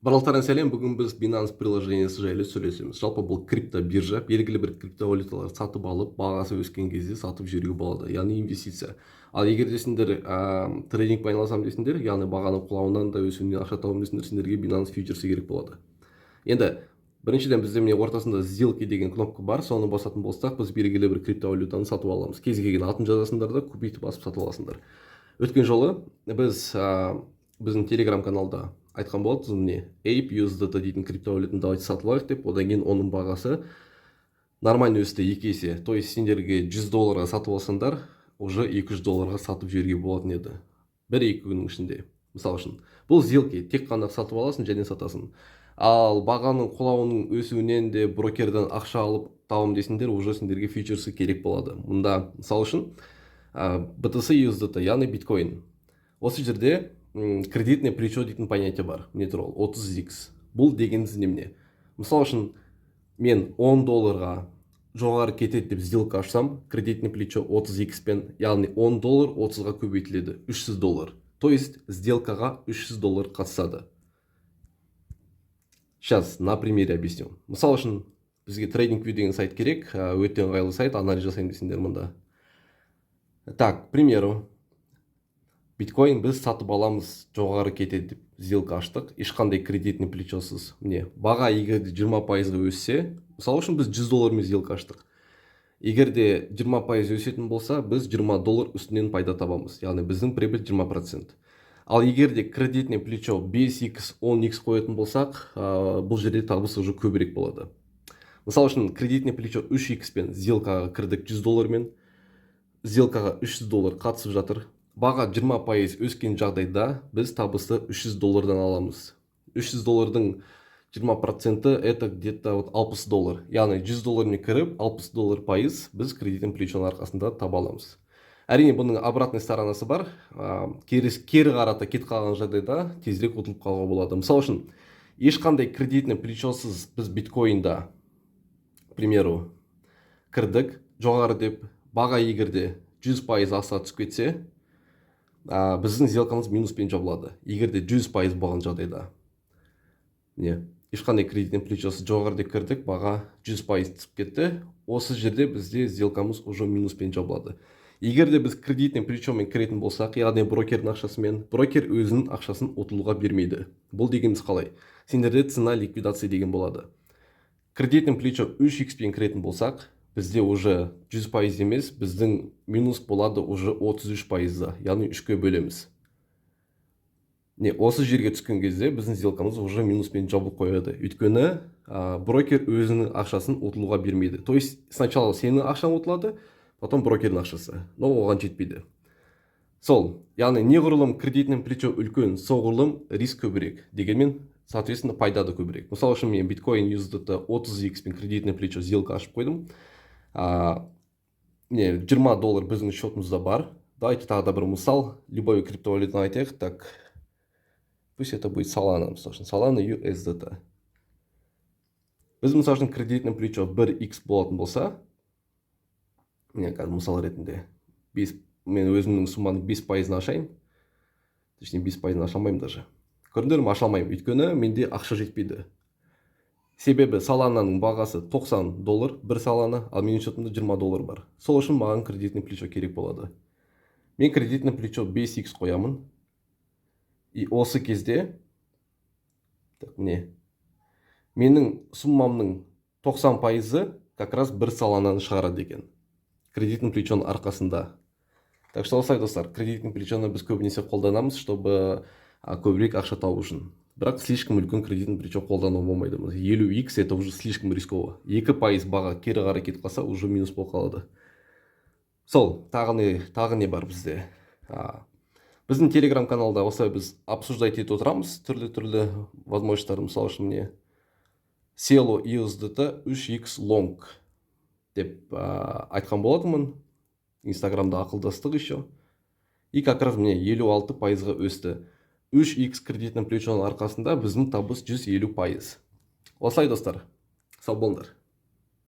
Барлықтарыңа сәлем. Бүгін біз Binance приложениесі жайлы сөйлесеміз. Жалпы бұл крипто биржа, белгілі бір криптовалюталарды сатып алып, бағасы өскен кезде сатып жіберуге болады, яғни инвестиция. Ал егер де сендер трейдингпен айналысамын десеңдер, яғни бағаның құлауынан да өсуінен ақша табамын десеңдер, сендерге Binance фьючерсі керек болады. Енді біріншіден бізде міне ортасында сделки деген кнопка бар. Соны басатын болсақ, біз белгілі бір криптовалютаны сатып аламыз. Кез келген атын жазасыңдар да купить басып сатып аласыңдар. Өткен жолы біз біздің телеграм каналда айтқан болатынбыз, міне Ape USDT дейтін криптовалютаны давайте сатып алайық деп, одан кейін оның бағасы нормально өсті 2 есе. То есть сендерге $100 сатып алсаңдар, уже $200 сатып жіберуге болатын еді. 1-2 күннің ішінде. Мысалы үшін, бұл сделки, тек қана сатып аласың және сатасың. Ал бағаның құлауының өсуінен де брокерден ақша алып табам десеңдер, уже сендерге фьючерсі керек болады. Мұнда мысалы үшін BTC USDT, яғни биткоин. Осы жерде кредитный плечо дейтін понятие бар. Міне тұр ол 30x. Бұл дегеніміз немене? Мысалы үшін мен $10 жоғары кетеді деп сделка ашсам, кредитный плечо 30x пен, яғни $10 30-ға көбейтіледі, $300. То есть сделкаға $300 қатысады. Сейчас на примере объясню. Мысалы үшін бізге TradingView деген сайт керек, өте ыңғайлы сайт, анализ жасайын десеңдер мұнда. Так, к примеру, биткоин біз сатып аламыз, жоғары кетеді деп сделка аштық, ешқандай кредитный плечосыз. Міне, баға егер де 20% өссе, мысалы үшін біз $100 мен сделка аштық. Егер де 20% өсетін болса, біз $20 үстінен пайда табамыз. Яғни біздің прибыль 20%. Ал егер де кредитный плечо 5x, 10x қоятын болсақ, бұл жерде табыс уже көбірек болады. Мысалы үшін кредитный плечо 3x пен сделкаға кірдік $100 мен, сделкаға $300 қатысып жатыр. Баға 20% өскен жағдайда біз табысты $300 аламыз. $300 20% это где-то $60. Яғни $100 мен кіріп, $60 пайыз біз кредитный плечоның арқасында таба аламыз. Әрине бұның обратный сторонасы бар. Кері қарата кет қалған жағдайда тезірек ұтылып қалуға болады. Мысалы үшін, ешқандай кредитный плечосыз біз биткоинда, к примеру, кірдік, жоғары деп, баға егерде 100% аса түсіп кетсе, біздің сделкамыз минуспен жабылады. Егерде 100% болған жағдайда. Ешқандай кредитный плечосы жоғары деп кірдік, баға 100% түсіп кетті. Осы жерде бізде сделкамыз уже минуспен жабылады. Егерде біз кредитный плечомен кіретін болсақ, яғни брокердің ақшасымен, брокер өзінің ақшасын ұтылуға бермейді. Бұл дегеніміз қалай? Сендерде цена ликвидация деген болады. Кредитный плечо 3x пен кіретін болсақ, бізде уже 100% емес, біздің минус болады уже 33%, яғни 3-ке бөлеміз. Осы жерге түскен кезде біздің сделкамыз уже минуспен жабылып қояды. Өйткені брокер өзінің ақшасын ұтылуға бермейді. То есть сначала сенің ақшаң ұтылады, потом брокердің ақшасы. Но оған жетпейді. Сол, яғни неғұрлым кредитный плечо үлкен, соғұрлым риск көбірек. Дегенмен, соответственно, пайда да көбірек. Мысалы үшін мен биткоин USDT 30x пен кредитный плечо сделка ашып қойдым. $20 біздің счетымызда бар. Давайте тағы да бір мысал, любой криптовалютаны айтайық. Так, пусть это будет Solana, мысалы үшін Solana USDT. Біз мысалы үшін кредитный плечо 1x болатын болса, мысал ретінде мен өзімнің сумманың 5%-ын ашайын. Точнее 5%-ын аша алмаймын даже. Көрдіңдер ме, аша алмаймын. Өйткені менде ақша жетпейді. Себебі Solanaның бағасы $90, бір Solana, ал менің счетымда $20 бар. Сол үшін маған кредитный плечо керек болады. Мен кредитный плечо 5x қоямын. И осы кезде менің суммамның 90%-ы как раз бір Solanаны шығарады екен. Кредитный плечоның арқасында. Так что осылай достар, кредитный плечоны біз көбінесе қолданамыз, чтобы көбірек ақша табу үшін. Бірақ слишком үлкен кредитный плечо қолдану болмайды. 50x это уже слишком рисково. 2% баға кері қарай кетіп қалса, уже минус болып қалады. Сол, тағы не бар бізде? Біздің телеграм каналда осылай біз обсуждать етіп отырамыз, түрлі возможностьтар. Мысалы үшін мне Cielo USDT 3x long деп айтқан болатынмын. Инстаграмда ақылдастық еще. И как раз мне 56%-ға өсті. 3x кредитный плечоның арқасында біздің табыс 150%. Осылай достар, сау болыңдар.